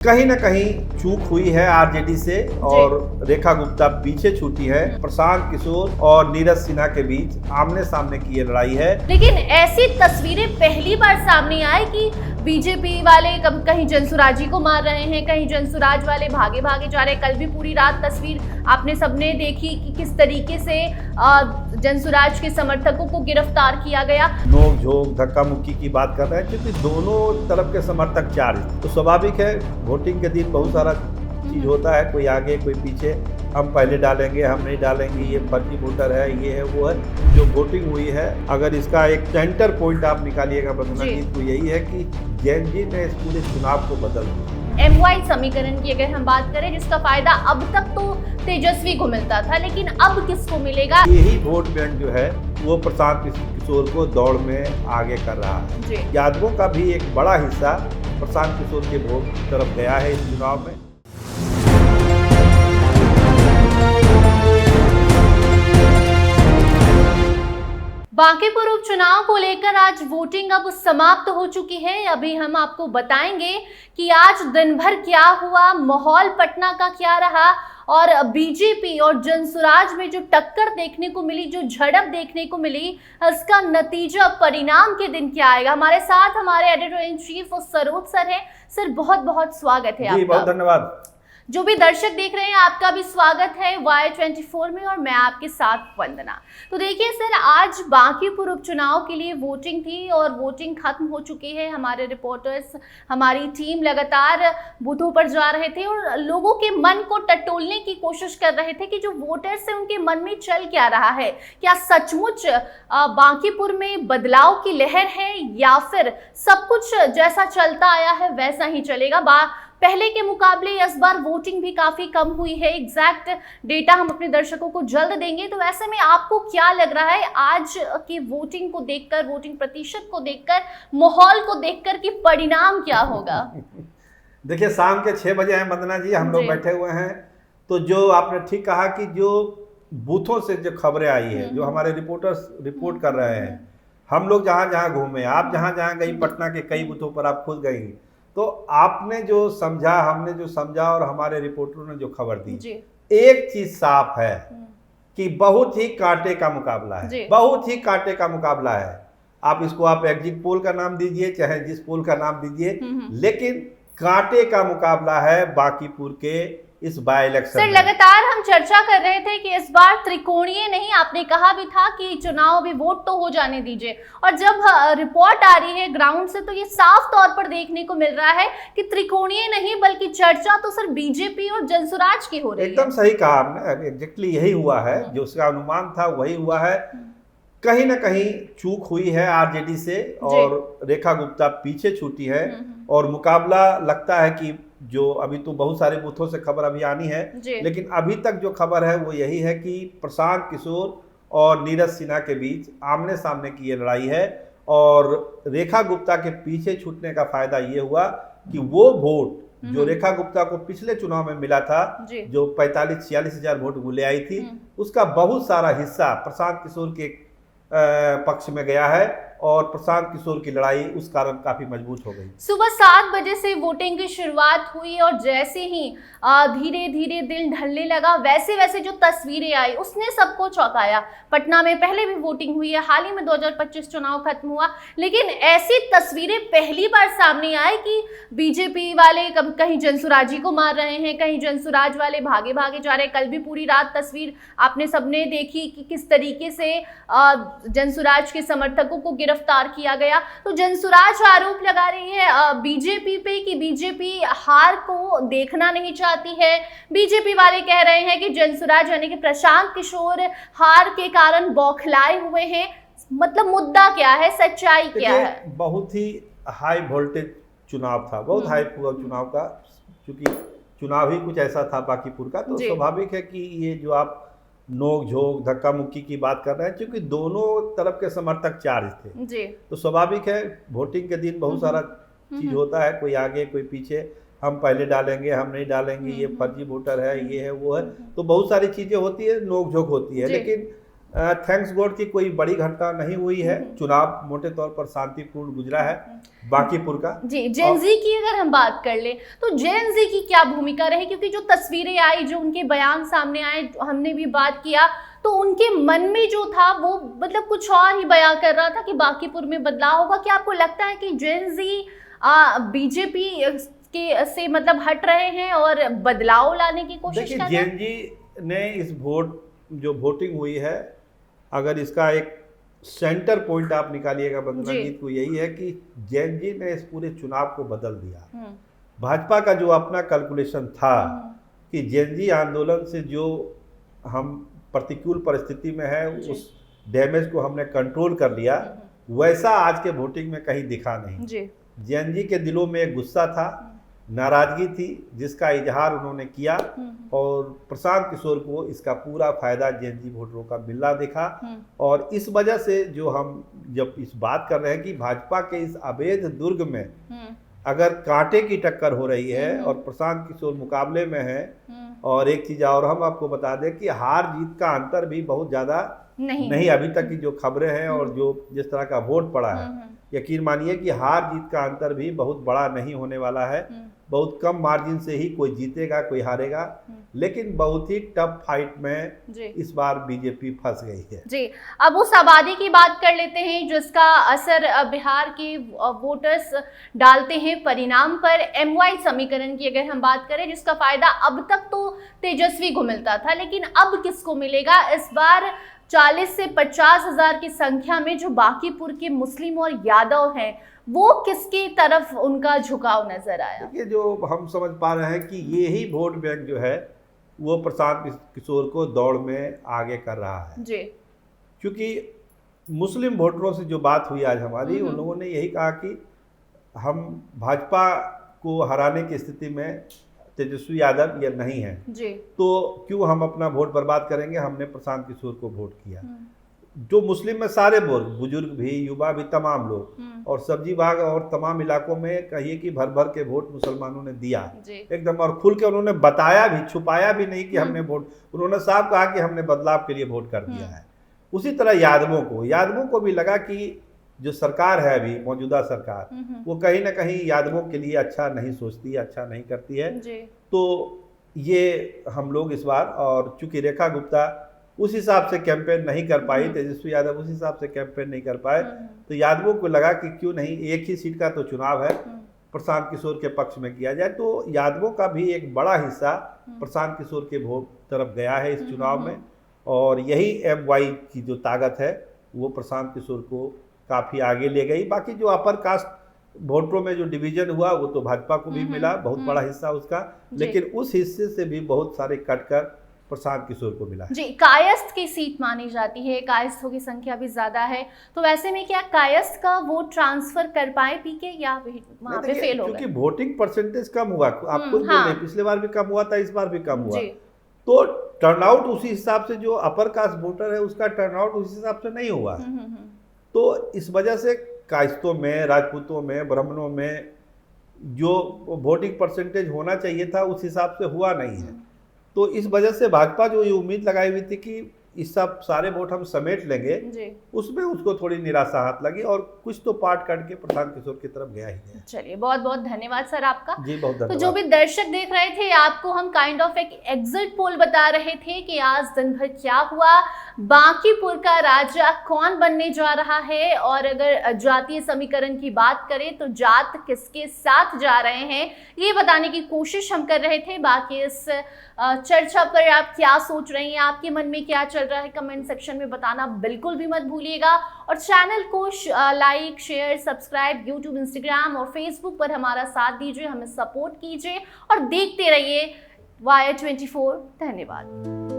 कहीं ना कहीं चूक हुई है आरजेडी से और रेखा गुप्ता पीछे छूटी है। प्रशांत किशोर और नीरज सिन्हा के बीच आमने सामने की ये लड़ाई है। लेकिन ऐसी तस्वीरें पहली बार सामने आई कि बीजेपी वाले कहीं जनसुराजी को मार रहे हैं, कहीं जनसुराज वाले भागे भागे जा रहे हैं। कल भी पूरी रात तस्वीर आपने सबने देखी कि किस तरीके से जनसुराज के समर्थकों को गिरफ्तार किया गया। नोक झोंक धक्का मुक्की की बात कर रहे हैं क्योंकि दोनों तरफ के समर्थक चार्ज, तो स्वाभाविक है वोटिंग के दिन बहुत सारा चीज होता है, कोई आगे कोई पीछे, हम पहले डालेंगे हम नहीं डालेंगे, ये फर्जी वोटर है, ये है वो है। जो वोटिंग हुई है, अगर इसका एक सेंटर पॉइंट आप निकालिएगा बंदना जी, तो यही है कि जैन जी ने इस पूरे चुनाव को बदल दिया। MY समीकरण की अगर हम बात करें, जिसका फायदा अब तक तो तेजस्वी को मिलता था, लेकिन अब किसको मिलेगा? यही वोट बैंक जो है वो प्रशांत किशोर को दौड़ में आगे कर रहा है। यादवों का भी एक बड़ा हिस्सा प्रशांत किशोर के वोट की तरफ गया है इस चुनाव में। बांकीपुर उपचुनाव को लेकर आज वोटिंग अब समाप्त हो चुकी है। अभी हम आपको बताएंगे कि आज दिन भर क्या हुआ, माहौल पटना का क्या रहा और बीजेपी और जनसुराज में जो टक्कर देखने को मिली, जो झड़प देखने को मिली, इसका नतीजा परिणाम के दिन क्या आएगा। हमारे साथ हमारे editor in chief Saroj sir हैं। सर बहुत बहुत स्वागत है आपका। बहुत धन्यवाद। जो भी दर्शक देख रहे हैं आपका भी स्वागत है Y24 में और मैं आपके साथ वंदना। तो देखिए सर, आज बांकीपुर उपचुनाव के लिए वोटिंग थी और वोटिंग खत्म हो चुकी है। हमारे रिपोर्टर्स, हमारी टीम लगातार बूथों पर जा रहे थे और लोगों के मन को टटोलने की कोशिश कर रहे थे कि जो वोटर्स है उनके मन में चल क्या रहा है। क्या सचमुच बांकीपुर में बदलाव की लहर है या फिर सब कुछ जैसा चलता आया है वैसा ही चलेगा। पहले के मुकाबले इस बार वोटिंग भी काफी कम हुई है। एग्जैक्ट डेटा हम अपने दर्शकों को जल्द देंगे। तो ऐसे में आपको क्या लग रहा है आज की वोटिंग को देखकर, वोटिंग प्रतिशत को देखकर, माहौल को देखकर कि परिणाम क्या होगा? देखिए, शाम के 6 बजे हैं वंदना जी, हम लोग बैठे हुए हैं। तो जो आपने ठीक कहा कि जो बूथों से जो खबरें आई है, जो हमारे रिपोर्टर्स रिपोर्ट कर रहे हैं, हम लोग जहाँ जहाँ घूमे, आप जहाँ जहाँ गई, पटना के कई बूथों पर आप खुद गई, तो आपने जो समझा, हमने जो समझा और हमारे रिपोर्टरों ने जो खबर दी, एक चीज साफ है कि बहुत ही कांटे का मुकाबला है, बहुत ही कांटे का मुकाबला है। आप इसको आप एग्जिट पोल का नाम दीजिए, चाहे जिस पोल का नाम दीजिए, लेकिन कांटे का मुकाबला है बांकीपुर के इस बाय इलेक्शन। सर लगातार हम चर्चा कर रहे थे कि इस बार त्रिकोणीय नहीं, आपने कहा भी था कि चुनाव अभी वोट तो हो जाने दीजिए, और जब रिपोर्ट आ रही है ग्राउंड से तो ये साफ तौर पर देखने को मिल रहा है कि त्रिकोणीय नहीं बल्कि चर्चा तो सर बीजेपी और जनसुराज की हो रही है। एकदम सही कहा आपने, एग्जैक्टली यही हुआ है, जो उसका अनुमान था वही हुआ है। कहीं ना कहीं चूक हुई है आरजेडी से और रेखा गुप्ता पीछे छूटी है और मुकाबला लगता है कि जो अभी तो बहुत सारे बूथों से खबर अभी आनी है, लेकिन अभी तक जो खबर है वो यही है कि प्रशांत किशोर और नीरज सिन्हा के बीच आमने सामने की ये लड़ाई है। और रेखा गुप्ता के पीछे छूटने का फायदा ये हुआ कि वो वोट जो रेखा गुप्ता को पिछले चुनाव में मिला था, जो 45-46 हजार वोट वो ले आई थी, उसका बहुत सारा हिस्सा प्रशांत किशोर के पक्ष में गया है और प्रशांत किशोर की लड़ाई उस कारण काफी मजबूत हो गई। सुबह 7 बजे से वोटिंग की शुरुआत हुई और जैसे ही धीरे धीरे दिन ढलने लगा, वैसे वैसे जो तस्वीरें आई उसने सबको चौंकाया। पटना में पहले भी वोटिंग हुई है, हाल ही में 2025 चुनाव खत्म हुआ, लेकिन ऐसी तस्वीरें पहली बार सामने आई कि बीजेपी वाले कहीं जनसुराजी को मार रहे हैं, कहीं जनसुराज वाले भागे भागे जा रहे हैं। कल भी पूरी रात तस्वीर आपने सबने देखी कि किस तरीके से जनसुराज के समर्थकों को गिरफ्तार किया गया। तो जनसुराज आरोप लगा रही है बीजेपी पे कि बीजेपी हार को देखना नहीं चाहती है। बीजेपी वाले कह रहे हैं कि जनसुराज यानी कि प्रशांत किशोर हार के कारण बौखलाए हुए हैं। मतलब मुद्दा क्या है, सच्चाई क्या है? बहुत ही हाई वोल्टेज चुनाव था, बहुत हाई चुनाव का, क्योंकि चुनाव ही कुछ ऐसा था बांकीपुर का। तो स्वाभाविक है कि ये जो आप नोक झोंक धक्का मुक्की की बात कर रहे हैं, क्योंकि दोनों तरफ के समर्थक चार्ज थे, तो स्वाभाविक है वोटिंग के दिन बहुत सारा चीज होता है, कोई आगे कोई पीछे, हम पहले डालेंगे हम नहीं डालेंगे, ये फर्जी वोटर है, ये है वो है, तो बहुत सारी चीजें होती है, नोक झोंक होती है। लेकिन थैंक्स गॉड की कोई बड़ी घटना नहीं हुई है। चुनाव मोटे तौर पर शांतिपूर्ण गुजरा है बांकीपुर का। जी, जेन जी की अगर हम बात कर ले तो जेन जी की क्या भूमिका रही, क्योंकि जो तस्वीरें आई, जो उनके बयान सामने आए, हमने भी बात किया, तो उनके मन में जो था वो मतलब कुछ और ही बयां कर रहा था कि बांकीपुर में बदलाव होगा। क्या आपको लगता है कि जेन जी बीजेपी के से मतलब हट रहे हैं और बदलाव लाने की कोशिश कर रहे हैं? जेन जी ने इस जो वोटिंग हुई है, अगर इसका एक सेंटर पॉइंट आप निकालिएगा बंदना, तो यही है कि जैन जी ने इस पूरे चुनाव को बदल दिया। भाजपा का जो अपना कैलकुलेशन था कि जैन जी आंदोलन से जो हम प्रतिकूल परिस्थिति में है उस डैमेज को हमने कंट्रोल कर लिया, वैसा आज के वोटिंग में कहीं दिखा नहीं। जैन जी के दिलों में एक गुस्सा था, नाराजगी थी, जिसका इजहार उन्होंने किया और प्रशांत किशोर को इसका पूरा फायदा जैन जी वोटरों का मिलना दिखा। और इस वजह से जो हम जब इस बात कर रहे हैं कि भाजपा के इस अवैध दुर्ग में अगर कांटे की टक्कर हो रही है और प्रशांत किशोर मुकाबले में है, और एक चीज और हम आपको बता दें कि हार जीत का अंतर भी बहुत ज्यादा नहीं अभी तक की जो खबरें हैं और जो जिस तरह का वोट पड़ा है, यकीन मानिए कि हार जीत का अंतर भी बहुत बड़ा नहीं होने वाला है। बहुत कम मार्जिन से ही कोई जीतेगा कोई हारेगा, लेकिन बहुत ही टफ फाइट में इस बार बीजेपी फंस गई है। जी, अब उस आबादी की बात कर लेते हैं जिसका असर बिहार के वोटर्स डालते हैं परिणाम पर। MY समीकरण की अगर हम बात करें, जिसका फायदा अब तक तो तेजस्वी को मिलता था, लेकिन अब किसको मिलेगा? इस बार 40 से 50 हजार की संख्या में जो बांकीपुर के मुस्लिम और यादव हैं, वो किसकी तरफ उनका झुकाव नजर आया? देखिए, जो हम समझ पा रहे हैं कि ये ही वोट बैंक जो है वो प्रशांत किशोर को दौड़ में आगे कर रहा है जी। क्योंकि मुस्लिम वोटरों से जो बात हुई आज हमारी, उन लोगों ने यही कहा कि हम भाजपा को हराने की स्थिति में तेजस्वी यादव ये नहीं है जी, तो क्यों हम अपना वोट बर्बाद करेंगे, हमने प्रशांत किशोर को वोट किया। जो मुस्लिम में सारे बुजुर्ग भी, युवा भी, तमाम लोग, और सब्जी बाग और तमाम इलाकों में कहिए कि भर भर के वोट मुसलमानों ने दिया एकदम, और खुल के उन्होंने बताया भी, छुपाया भी नहीं कि हमने वोट, उन्होंने साफ कहा कि हमने बदलाव के लिए वोट कर दिया है। उसी तरह यादवों को भी लगा कि जो सरकार है अभी मौजूदा सरकार, वो कहीं ना कहीं यादवों के लिए अच्छा नहीं सोचती, अच्छा नहीं करती है। तो ये हम लोग इस बार, और चूंकि रेखा गुप्ता उस हिसाब से कैंपेन नहीं कर पाई, तेजस्वी यादव उस हिसाब से कैंपेन नहीं कर पाए, तो यादवों को लगा कि क्यों नहीं एक ही सीट का तो चुनाव है, प्रशांत किशोर के पक्ष में किया जाए। तो यादवों का भी एक बड़ा हिस्सा प्रशांत किशोर के वोट तरफ गया है इस चुनाव में, और यही MY की जो ताकत है वो प्रशांत किशोर को काफ़ी आगे ले गई। बाकी जो अपर कास्ट वोटरों में जो डिवीजन हुआ वो तो भाजपा को भी मिला, बहुत बड़ा हिस्सा उसका, लेकिन उस हिस्से से भी बहुत सारे कटकर प्रशांत किशोर को मिला जी। कायस्थ की सीट मानी जाती है, कायस्थों की संख्या भी ज्यादा है, तो वैसे में क्या कायस्थ का वोट ट्रांसफर कर पाए PK, या वहां पे फेल हो गए? क्योंकि वोटिंग परसेंटेज कम हुआ, आप खुद बोल रहे, पिछले बार भी कम हुआ था, इस बार भी कम हुआ, तो टर्नआउट उसी हिसाब से, जो अपर कास्ट वोटर है उसका टर्नआउट उसी हिसाब से नहीं हुआ। तो इस वजह से कायस्थों में, राजपूतों में, ब्राह्मणों में जो वोटिंग परसेंटेज होना चाहिए था उस हिसाब से हुआ नहीं है। तो इस वजह से भाजपा जो ये उम्मीद लगाई हुई थी कि इस सब सारे वोट हम समेट लेंगे, उसमें उसको थोड़ी निराशा हाथ लगी, और कुछ तो पार्ट काट के प्रशांत किशोर की तरफ गया ही गया। चलिए, बहुत बहुत धन्यवाद सर आपका। जी, बहुत धन्यवाद। तो जो भी दर्शक देख रहे थे, आपको हम काइंड ऑफ एक एग्जिट पोल बता रहे थे कि आज दिन भर क्या हुआ, बांकीपुर का राजा कौन बनने जा रहा है, और अगर जातीय समीकरण की बात करें तो जात किसके साथ जा रहे हैं, ये बताने की कोशिश हम कर रहे थे। बाकी इस चर्चा पर आप क्या सोच रहे हैं, आपके मन में क्या चल रहा है, कमेंट सेक्शन में बताना बिल्कुल भी मत भूलिएगा, और चैनल को like, share, subscribe YouTube, Instagram और Facebook पर हमारा साथ दीजिए, हमें सपोर्ट कीजिए और देखते रहिए Wire 24। धन्यवाद।